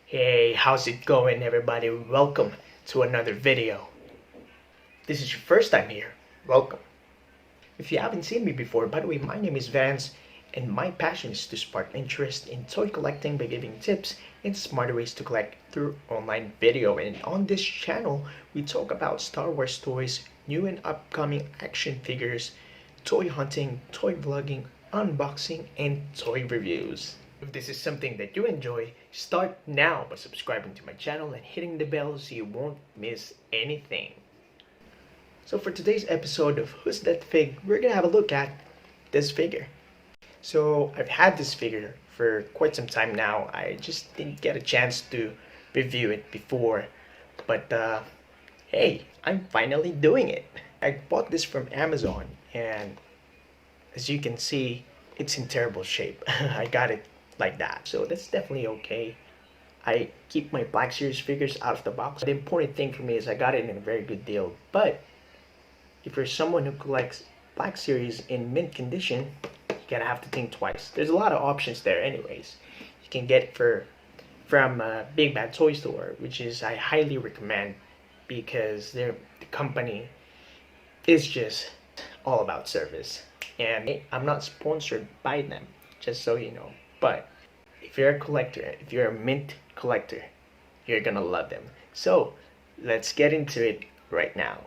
Hey, how's it going, everybody? Welcome to another video. This is your first time here. Welcome. If you haven't seen me before, by the way, my name is Vanz, and my passion is to spark interest in toy collecting by giving tips and smarter ways to collect through online video. And on this channel, we talk about Star Wars toys, new and upcoming action figures, toy hunting, toy vlogging, unboxing, and toy reviews. If this is something that you enjoy, start now by subscribing to my channel and hitting the bell so you won't miss anything. So for today's episode of Who's That Fig, we're gonna have a look at this figure. So I've had this figure for quite some time now. I just didn't get a chance to review it before, but hey, I'm finally doing it. I bought this from Amazon, and as you can see, it's in terrible shape. I got it like that, so that's definitely okay. I keep my Black Series figures out of the box. The important thing for me is I got it in a very good deal. But if you're someone who collects Black Series in mint condition, you gotta have to think twice. There's a lot of options there anyways. You can get it from Big Bad Toy Store, which is I highly recommend, because the company is just all about service. And I'm not sponsored by them, just so you know. But if you're a collector, if you're a mint collector, you're gonna love them. So let's get into it right now.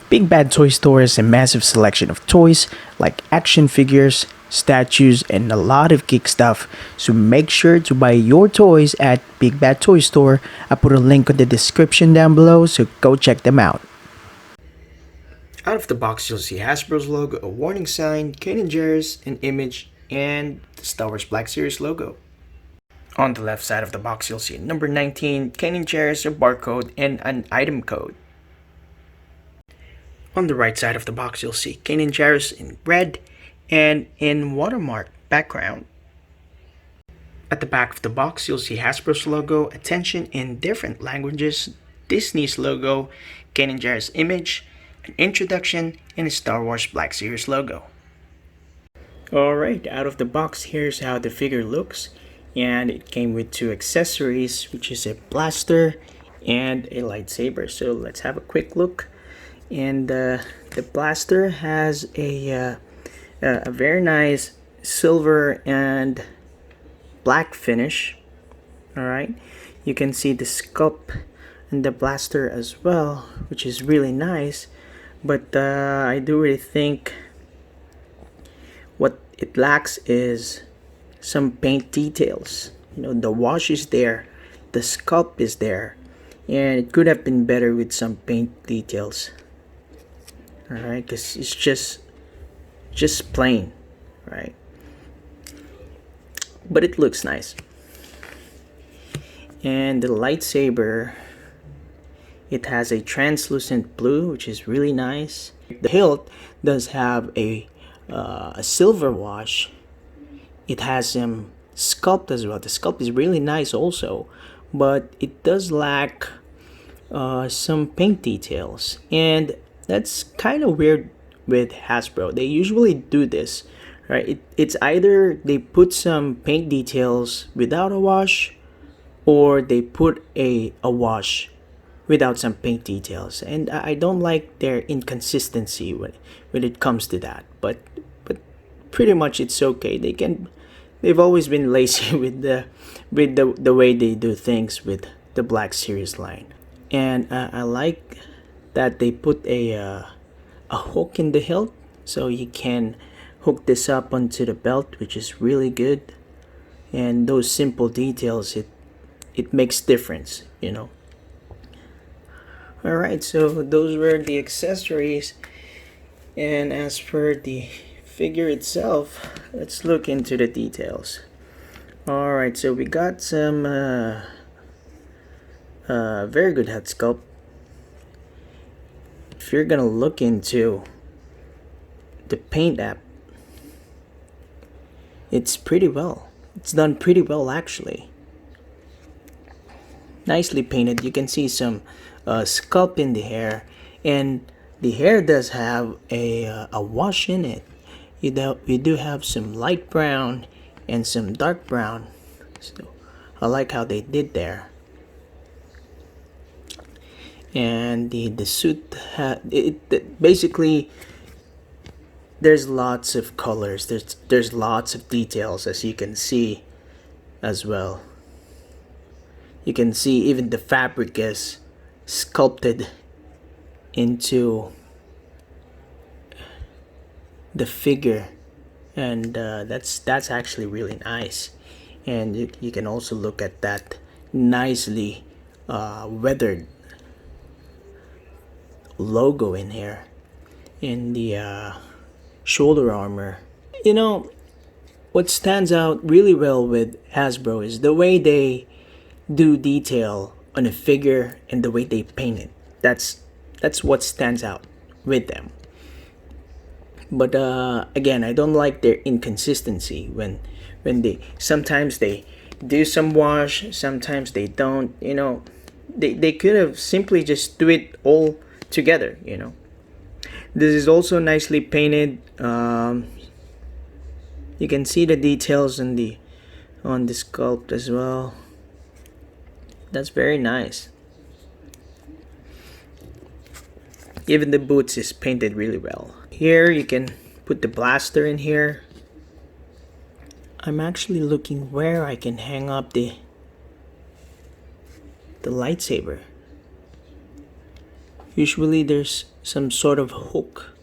Big Bad Toy Store has a massive selection of toys like action figures, statues, and a lot of geek stuff. So make sure to buy your toys at Big Bad Toy Store. I put a link in the description down below, so go check them out. Out of the box, you'll see Hasbro's logo, a warning sign, Kanan Jarrus, an image, and the Star Wars Black Series logo. On the left side of the box, you'll see number 19, Kanan Jarrus, a barcode, and an item code. On the right side of the box, you'll see Kanan Jarrus in red and in watermark background. At the back of the box, you'll see Hasbro's logo, attention in different languages, Disney's logo, Kanan Jarrus image, an introduction, and a Star Wars Black Series logo. Alright, out of the box, here's how the figure looks. And it came with two accessories, which is a blaster and a lightsaber. So let's have a quick look. And the blaster has a very nice silver and black finish. All right, you can see the sculpt in the blaster as well, which is really nice. But I do really think what it lacks is some paint details. You know, the wash is there, the sculpt is there, and it could have been better with some paint details. Alright, because it's just plain, right? But it looks nice. And the lightsaber, it has a translucent blue, which is really nice. The hilt does have a silver wash. It has some sculpt as well. The sculpt is really nice also, but it does lack some paint details. And that's kind of weird with Hasbro. They usually do this, right? It's either they put some paint details without a wash, or they put a wash without some paint details. And I don't like their inconsistency when it comes to that. But pretty much it's okay. They've always been lazy with the way they do things with the Black Series line. And I like that they put a hook in the hilt, so you can hook this up onto the belt, which is really good. And those simple details, it makes difference, you know. Alright, so those were the accessories. And as for the figure itself, let's look into the details. Alright, so we got some very good head sculpt. If you're gonna look into the paint app, it's done pretty well actually. Nicely painted. You can see some sculpting the hair, and the hair does have a wash in it. You do have some light brown and some dark brown, so I like how they did there. And the suit basically, there's lots of colors, there's lots of details, as you can see as well. You can see even the fabric is sculpted into the figure, and that's actually really nice. And you can also look at that nicely weathered logo in here in the shoulder armor. You know, what stands out really well with Hasbro is the way they do detail on a figure and the way they paint it. That's what stands out with them. But again, I don't like their inconsistency when they sometimes they do some wash, sometimes they don't. You know, they could have simply just do it all together. You know, this is also nicely painted. You can see the details on the sculpt as well. That's very nice. Even the boots is painted really well. Here you can put the blaster in here. I'm actually looking where I can hang up the lightsaber. Usually there's some sort of hook.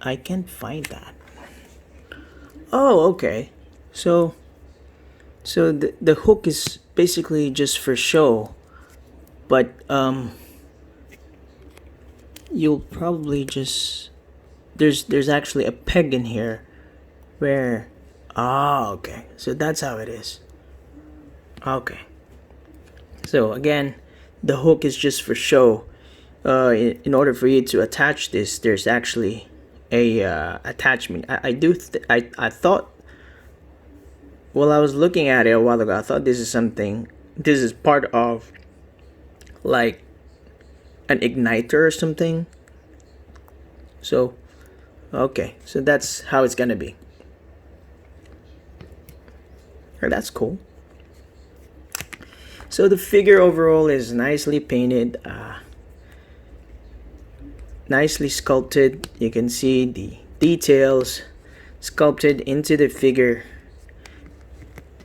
I can't find that. Oh, okay. So the hook is basically just for show, but you'll probably just there's actually a peg in here where okay, so that's how it is. Okay, so again, the hook is just for show. In order for you to attach this, there's actually a attachment. I thought, while I was looking at it a while ago, I thought this is part of like an igniter or something. So okay, so that's how it's gonna be. That's cool. So the figure overall is nicely painted, nicely sculpted. You can see the details sculpted into the figure.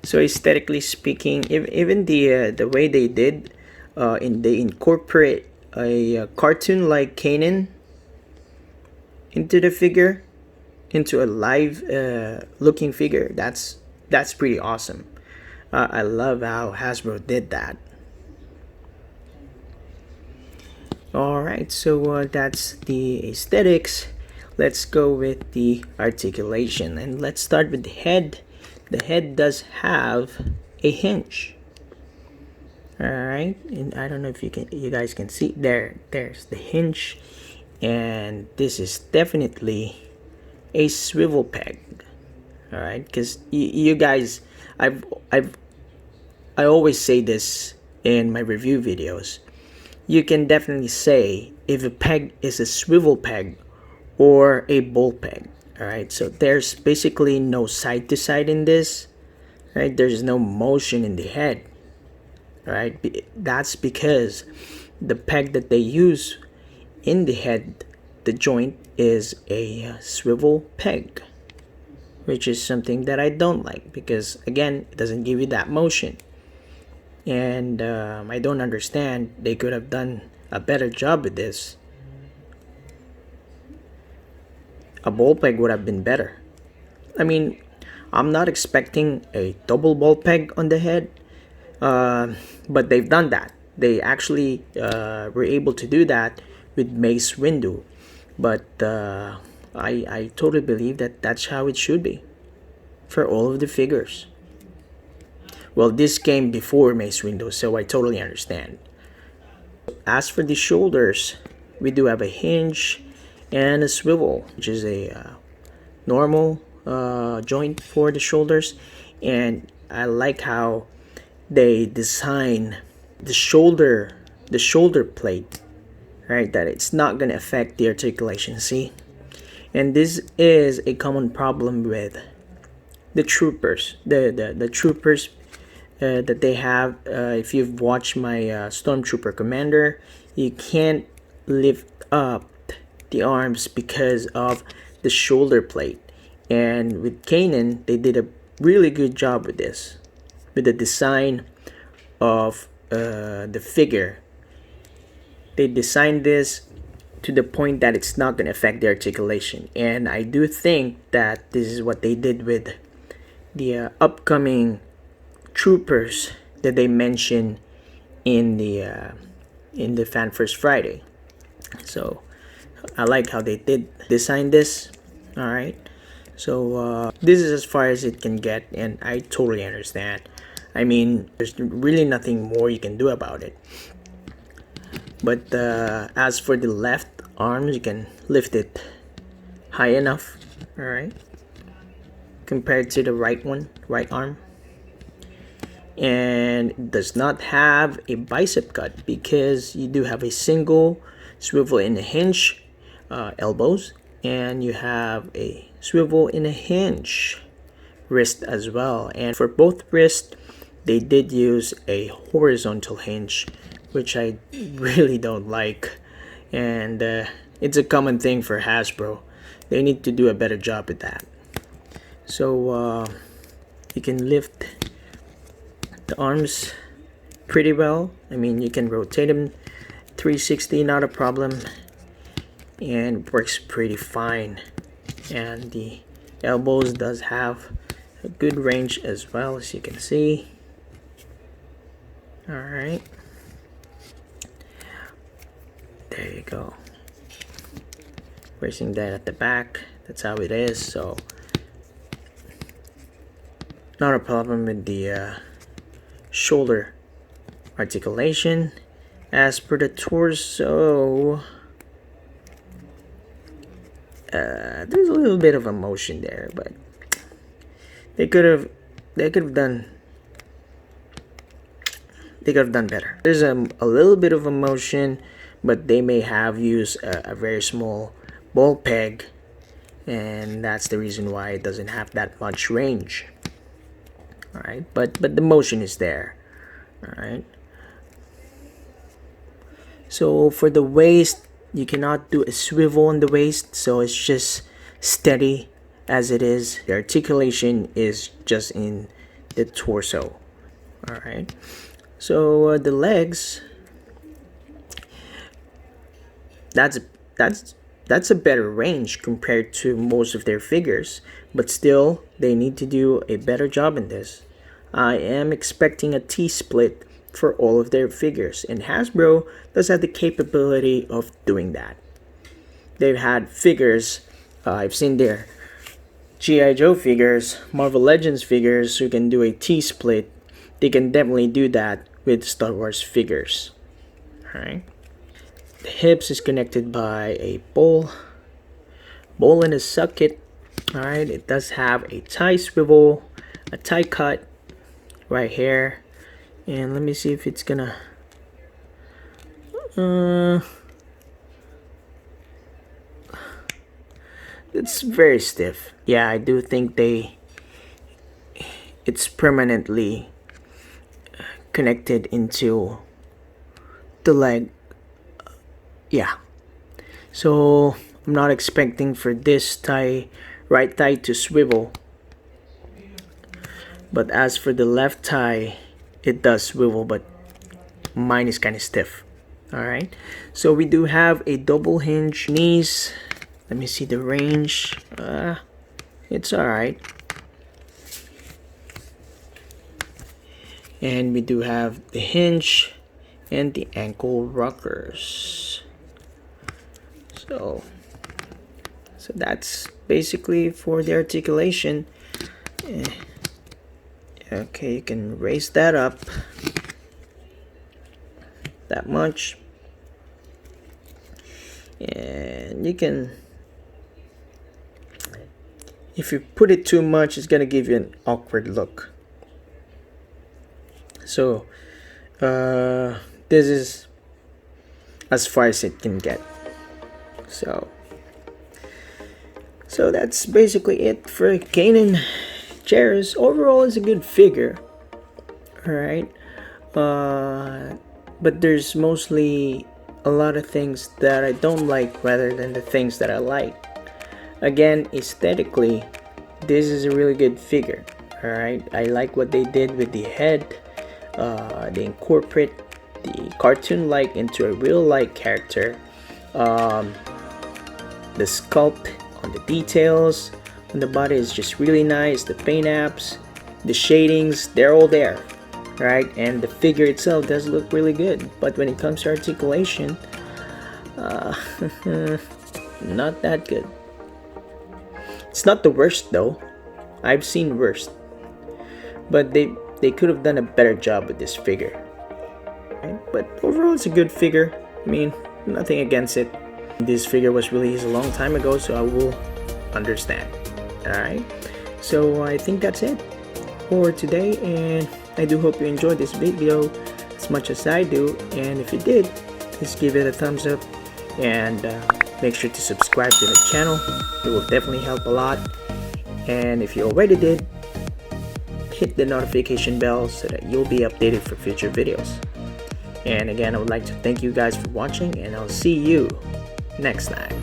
So aesthetically speaking, even the way they did, they incorporate a cartoon like Kanan into the figure, into a live looking figure. That's pretty awesome. I love how Hasbro did that. Alright, so that's the aesthetics. Let's go with the articulation, and let's start with the head. The head does have a hinge. Alright, and I don't know if you guys can see there's the hinge, and this is definitely a swivel peg. Alright, because you guys, I always say this in my review videos. You can definitely say if a peg is a swivel peg or a ball peg. Alright, so there's basically no side to side in this. Right, there's no motion in the head. Alright, that's because the peg that they use in the head, the joint, is a swivel peg, which is something that I don't like, because again, it doesn't give you that motion. And I don't understand. They could have done a better job with this. A ball peg would have been better. I mean, I'm not expecting a double ball peg on the head, but they've done that. They actually were able to do that with Mace Windu, but I totally believe that that's how it should be for all of the figures. Well, this came before Mace Windu, so I totally understand. As for the shoulders, we do have a hinge and a swivel, which is a normal joint for the shoulders. And I like how they design the shoulder plate, right, that it's not going to affect the articulation. See, and this is a common problem with the troopers, the troopers that they have. If you've watched my stormtrooper commander, you can't lift up the arms because of the shoulder plate. And with Kanan, they did a really good job with this, with the design of the figure. They designed this to the point that it's not going to affect the articulation. And I do think that this is what they did with the upcoming troopers that they mentioned in the Fan First Friday. So I like how they did design this. All right, so this is as far as it can get, and I totally understand. I mean, there's really nothing more you can do about it. But as for the left arms, you can lift it high enough, all right, compared to the right arm. And it does not have a bicep cut because you do have a single swivel in a hinge elbows, and you have a swivel in a hinge wrist as well. And for both wrists, they did use a horizontal hinge, which I really don't like. And it's a common thing for Hasbro. They need to do a better job with that. So you can lift the arms pretty well. I mean, you can rotate them 360, not a problem, and works pretty fine. And the elbows does have a good range as well, as you can see. All right, there you go. Racing that at the back, that's how it is. So not a problem with the shoulder articulation. As per the torso, there's a little bit of a motion there, but they could have done better. There's a little bit of a motion, but they may have used a very small ball peg, and that's the reason why it doesn't have that much range. All right, but the motion is there. All right. So for the waist, you cannot do a swivel on the waist, so it's just steady as it is. The articulation is just in the torso. All right. So the legs, that's a better range compared to most of their figures, but still they need to do a better job in this. I am expecting a T-split for all of their figures, and Hasbro does have the capability of doing that. They've had figures, I've seen their G.I. Joe figures, Marvel Legends figures who can do a T-split. They can definitely do that with Star Wars figures. Alright. The hips is connected by a bowl and a socket. Alright, it does have a tie swivel, a tie cut right here. And let me see if it's gonna it's very stiff. Yeah, I do think it's permanently connected into the leg. Yeah, so I'm not expecting for this right thigh to swivel, but as for the left thigh, it does swivel, but mine is kind of stiff. All right, so we do have a double hinge knees. Let me see the range. It's all right. And we do have the hinge and the ankle rockers. So that's basically for the articulation. Okay, you can raise that up that much, and you can, if you put it too much, it's gonna give you an awkward look. So this is as far as it can get. So that's basically it for Kanan Jarrus. Overall, it's a good figure. Alright. But there's mostly a lot of things that I don't like rather than the things that I like. Again, aesthetically, this is a really good figure. Alright, I like what they did with the head. They incorporate the cartoon-like into a real-like character. The sculpt on the details on the body is just really nice. The paint apps, the shadings, they're all there, right? And the figure itself does look really good. But when it comes to articulation, not that good. It's not the worst though. I've seen worse. But they could have done a better job with this figure. Right? But overall, it's a good figure. I mean, nothing against it. This figure was released a long time ago, so I will understand. Alright, so I think that's it for today, and I do hope you enjoyed this video as much as I do. And if you did, please give it a thumbs up and make sure to subscribe to the channel. It will definitely help a lot. And if you already did, hit the notification bell so that you'll be updated for future videos. And again, I would like to thank you guys for watching, and I'll see you next time.